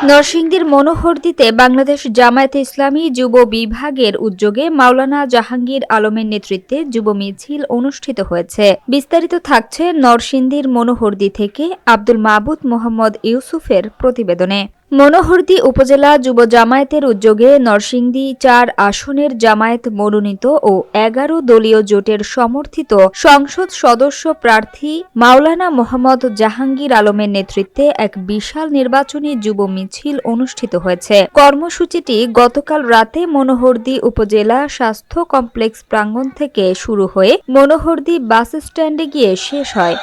নরসিংদীর মনোহরদীতে বাংলাদেশ জামায়াতে ইসলামী যুব বিভাগের উদ্যোগে মাওলানা জাহাঙ্গীর আলমের নেতৃত্বে যুব মিছিল অনুষ্ঠিত হয়েছে। বিস্তারিত থাকছে নরসিংদীর মনোহরদী থেকে আব্দুল মাবুদ মোহাম্মদ ইউসুফের প্রতিবেদনে। মনোহরদী উপজেলা যুব জামায়াতের উদ্যোগে নরসিংদী ৪ আসনের জামায়াত মনোনীত ও ১১ দলীয় জোটের সমর্থিত সংসদ সদস্য প্রার্থী মাওলানা মোহাম্মদ জাহাঙ্গীর আলমের নেতৃত্বে এক বিশাল নির্বাচনী যুব মিছিল অনুষ্ঠিত হয়েছে। কর্মসূচিটি গতকাল রাতে মনোহরদী উপজেলা স্বাস্থ্য কমপ্লেক্স প্রাঙ্গণ থেকে শুরু হয়ে মনোহরদী বাস স্ট্যান্ডে গিয়ে শেষ হয়।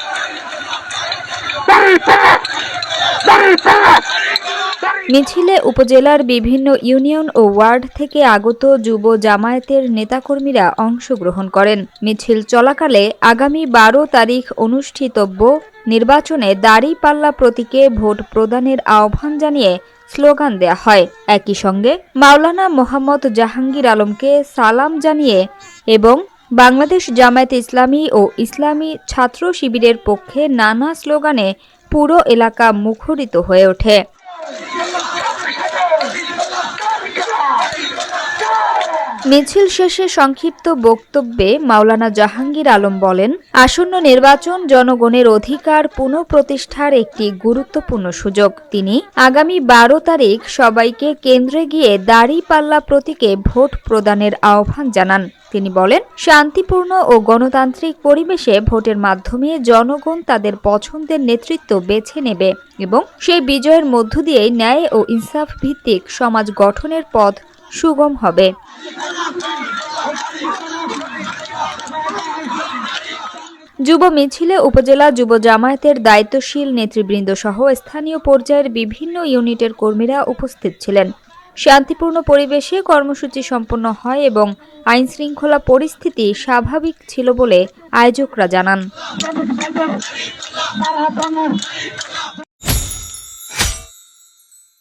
মিছিলে উপজেলার বিভিন্ন ইউনিয়ন ও ওয়ার্ড থেকে আগত যুব জামায়াতের নেতাকর্মীরা অংশগ্রহণ করেন। মিছিল চলাকালে আগামী ১২ তারিখ অনুষ্ঠিতব্য নির্বাচনে দাঁড়িপাল্লা প্রতীকে ভোট প্রদানের আহ্বান জানিয়ে স্লোগান দেয়া হয়। একই সঙ্গে মাওলানা মোহাম্মদ জাহাঙ্গীর আলমকে সালাম জানিয়ে এবং বাংলাদেশ জামায়াতে ইসলামী ও ইসলামী ছাত্র শিবিরের পক্ষে নানা স্লোগানে পুরো এলাকা মুখরিত হয়ে ওঠে। মিছিল শেষে সংক্ষিপ্ত বক্তব্যে মাওলানা জাহাঙ্গীর আলম বলেন, আসন্ন নির্বাচন জনগণের অধিকার পুনঃপ্রতিষ্ঠার একটি গুরুত্বপূর্ণ সুযোগ। তিনি আগামী ১২ তারিখ সবাইকে কেন্দ্রে গিয়ে দাঁড়িপাল্লা প্রতীকে ভোট প্রদানের আহ্বান জানান। তিনি বলেন, শান্তিপূর্ণ ও গণতান্ত্রিক পরিবেশে ভোটের মাধ্যমে জনগণ তাদের পছন্দের নেতৃত্ব বেছে নেবে এবং সেই বিজয়ের মধ্য দিয়ে ন্যায় ও ইনসাফ ভিত্তিক সমাজ গঠনের পথ সুগম হবে। যুব মিছিলে উপজেলা যুব জামায়াতের দায়িত্বশীল নেতৃবৃন্দ সহ স্থানীয় পর্যায়ের বিভিন্ন ইউনিটের কর্মীরা উপস্থিত ছিলেন। শান্তিপূর্ণ পরিবেশে কর্মসূচি সম্পন্ন হয় এবং আইনশৃঙ্খলা পরিস্থিতি স্বাভাবিক ছিল বলে আয়োজকরা জানান।